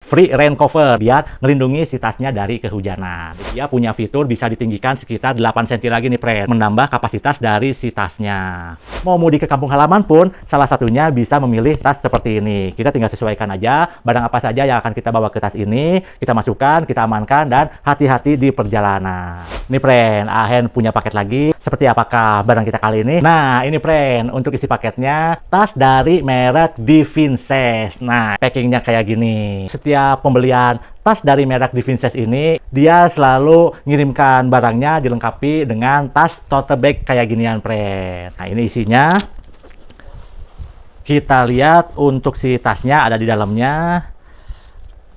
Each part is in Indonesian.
free rain cover biar ngelindungi si tasnya dari kehujanan. Dia punya fitur bisa ditinggikan sekitar 8 cm lagi nih friend, menambah kapasitas dari si tasnya. Mau mudik ke kampung halaman pun salah satunya bisa memilih tas seperti ini. Kita tinggal sesuaikan aja barang apa saja yang akan kita bawa ke tas ini, kita masukkan, kita amankan, dan hati-hati di perjalanan. Nih friend, Ahen punya paket lagi. Seperti apakah barang kita kali ini? Nah, ini friend, untuk isi paketnya tas dari merek Divinces. Nah, packingnya kayak gini. Setiap pembelian tas dari merek Divinces ini, dia selalu ngirimkan barangnya dilengkapi dengan tas tote bag kayak ginian friend. Nah, ini isinya. Kita lihat untuk si tasnya ada di dalamnya.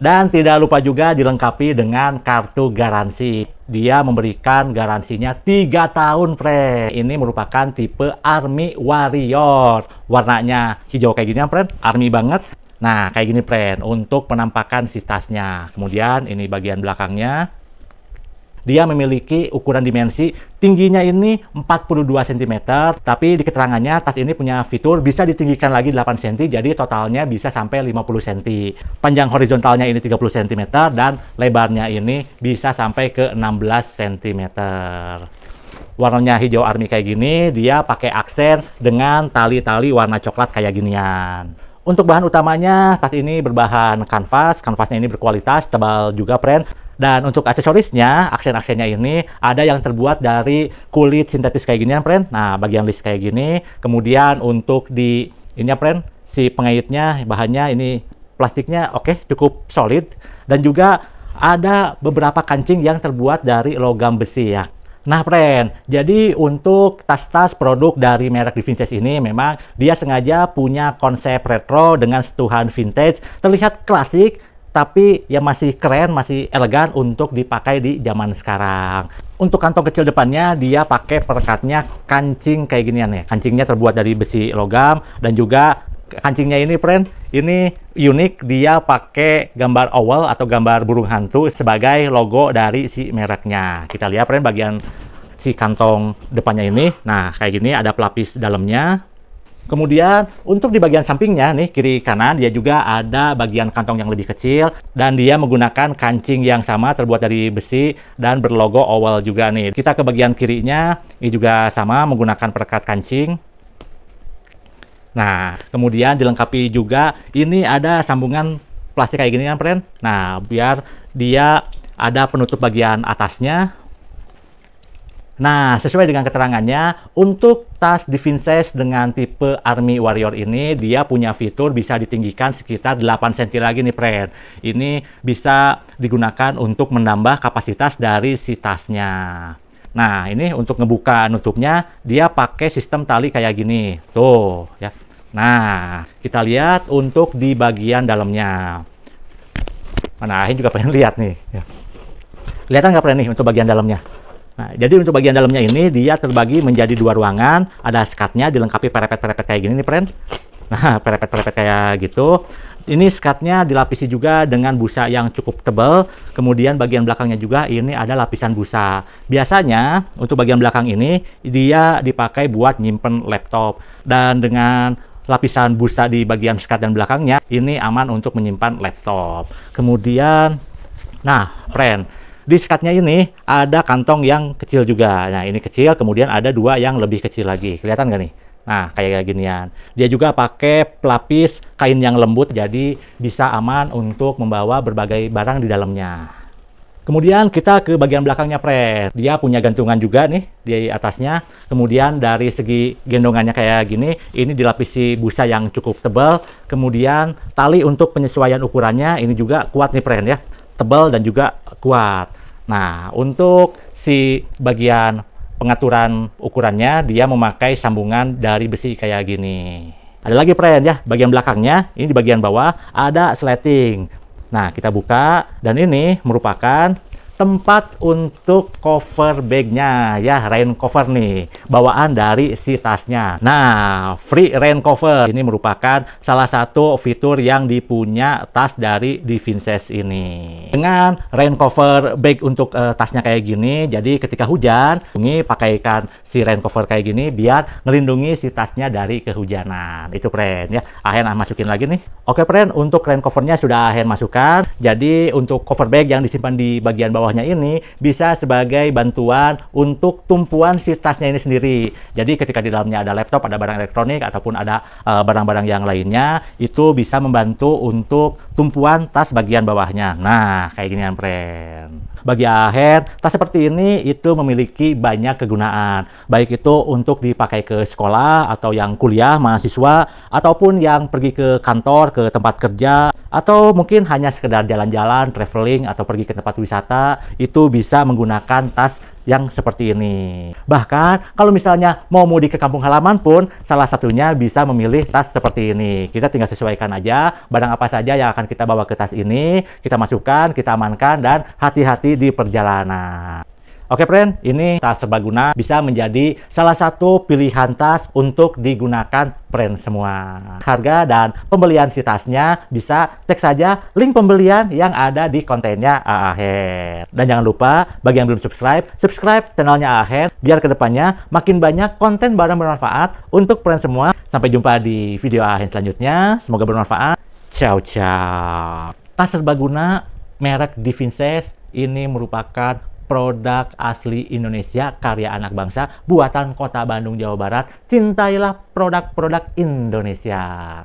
Dan tidak lupa juga dilengkapi dengan kartu garansi. Dia memberikan garansinya 3 tahun, friend. Ini merupakan tipe Army Warrior. Warnanya hijau kayak gini, friend. Army banget. Nah, kayak gini, friend. Untuk penampakan si tasnya. Kemudian ini bagian belakangnya. Dia memiliki ukuran dimensi, tingginya ini 42 cm, tapi di keterangannya tas ini punya fitur bisa ditinggikan lagi 8 cm, jadi totalnya bisa sampai 50 cm. Panjang horizontalnya ini 30 cm, dan lebarnya ini bisa sampai ke 16 cm. Warnanya hijau army kayak gini, dia pakai aksen dengan tali-tali warna coklat kayak ginian. Untuk bahan utamanya, tas ini berbahan kanvas, kanvasnya ini berkualitas, tebal juga, friend. Dan untuk aksesorisnya, aksen-aksennya ini ada yang terbuat dari kulit sintetis kayak gini, friend. Nah, bagian list kayak gini. Kemudian untuk di ini, friend, si pengaitnya, bahannya ini plastiknya oke, cukup solid. Dan juga ada beberapa kancing yang terbuat dari logam besi ya. Nah, friend, jadi untuk tas-tas produk dari merek Divinces ini memang dia sengaja punya konsep retro dengan sentuhan vintage, terlihat klasik, tapi ya masih keren, masih elegan untuk dipakai di zaman sekarang. Untuk kantong kecil depannya, dia pakai perekatnya kancing kayak ginian ya. Kancingnya terbuat dari besi logam, dan juga kancingnya ini, friend, ini unik. Dia pakai gambar owl atau gambar burung hantu sebagai logo dari si mereknya. Kita lihat, friend, bagian si kantong depannya ini. Nah, kayak gini ada pelapis dalamnya. Kemudian untuk di bagian sampingnya nih, kiri kanan, dia juga ada bagian kantong yang lebih kecil, dan dia menggunakan kancing yang sama terbuat dari besi dan berlogo owl juga nih. Kita ke bagian kirinya, ini juga sama menggunakan perekat kancing. Nah, kemudian dilengkapi juga ini ada sambungan plastik kayak gini kan, friend. Nah, biar dia ada penutup bagian atasnya. Nah, sesuai dengan keterangannya, untuk tas Divinces dengan tipe Army Warrior ini, dia punya fitur bisa ditinggikan sekitar 8 cm lagi nih, friend. Ini bisa digunakan untuk menambah kapasitas dari si tasnya. Nah, ini untuk ngebuka nutupnya, dia pakai sistem tali kayak gini. Tuh, ya. Nah, kita lihat untuk di bagian dalamnya. Nah, ini juga pengen lihat nih. Ya. Kelihatan nggak, friend, nih untuk bagian dalamnya? Nah, jadi untuk bagian dalamnya ini dia terbagi menjadi 2 ruangan, ada skatnya dilengkapi perepet-perepet kayak gini nih, friend. Nah, perepet-perepet kayak gitu. Ini skatnya dilapisi juga dengan busa yang cukup tebal. Kemudian bagian belakangnya juga ini ada lapisan busa. Biasanya untuk bagian belakang ini dia dipakai buat nyimpen laptop, dan dengan lapisan busa di bagian skat dan belakangnya ini aman untuk menyimpan laptop. Kemudian, nah, friend, di skatnya ini ada kantong yang kecil juga. Nah, ini kecil, kemudian ada 2 yang lebih kecil lagi. Kelihatan nggak nih? Nah, kayak ginian. Dia juga pakai pelapis kain yang lembut, jadi bisa aman untuk membawa berbagai barang di dalamnya. Kemudian kita ke bagian belakangnya, friend. Dia punya gantungan juga nih di atasnya. Kemudian dari segi gendongannya kayak gini, ini dilapisi busa yang cukup tebal. Kemudian tali untuk penyesuaian ukurannya ini juga kuat nih, friend, ya. Tebal dan juga kuat. Nah, untuk si bagian pengaturan ukurannya, dia memakai sambungan dari besi kayak gini. Ada lagi, friend, ya, bagian belakangnya, ini di bagian bawah ada sleting. Nah, kita buka, dan ini merupakan tempat untuk cover bagnya ya, rain cover nih, bawaan dari si tasnya. Nah, free rain cover ini merupakan salah satu fitur yang dipunya tas dari Divinces ini. Dengan rain cover bag untuk tasnya kayak gini, jadi ketika hujan, ini pakaikan si rain cover kayak gini biar ngelindungi si tasnya dari kehujanan. Itu friend ya. Ahen masukin lagi nih. Oke friend, untuk rain covernya sudah Ahen masukkan. Jadi untuk cover bag yang disimpan di bagian bawahnya ini bisa sebagai bantuan untuk tumpuan si tasnya ini sendiri. Jadi ketika di dalamnya ada laptop, ada barang elektronik ataupun ada barang-barang yang lainnya, itu bisa membantu untuk tumpuan tas bagian bawahnya. Nah, kayak gini kan friend. Bagi Ahen, tas seperti ini itu memiliki banyak kegunaan. Baik itu untuk dipakai ke sekolah atau yang kuliah, mahasiswa, ataupun yang pergi ke kantor, ke tempat kerja, atau mungkin hanya sekedar jalan-jalan, traveling, atau pergi ke tempat wisata, itu bisa menggunakan tas yang seperti ini. Bahkan kalau misalnya mau mudik ke kampung halaman pun, salah satunya bisa memilih tas seperti ini. Kita tinggal sesuaikan aja barang apa saja yang akan kita bawa ke tas ini, kita masukkan, kita amankan, dan hati-hati di perjalanan. Oke friend, ini tas serbaguna bisa menjadi salah satu pilihan tas untuk digunakan friend semua. Harga dan pembelian si tasnya bisa cek saja link pembelian yang ada di kontennya Ahen. Dan jangan lupa, bagi yang belum subscribe channelnya Ahen, biar kedepannya makin banyak konten barang bermanfaat untuk friend semua. Sampai jumpa di video Ahen selanjutnya, semoga bermanfaat. Ciao ciao. Tas serbaguna merek Divinces ini merupakan produk asli Indonesia, karya anak bangsa, buatan Kota Bandung, Jawa Barat. Cintailah produk-produk Indonesia.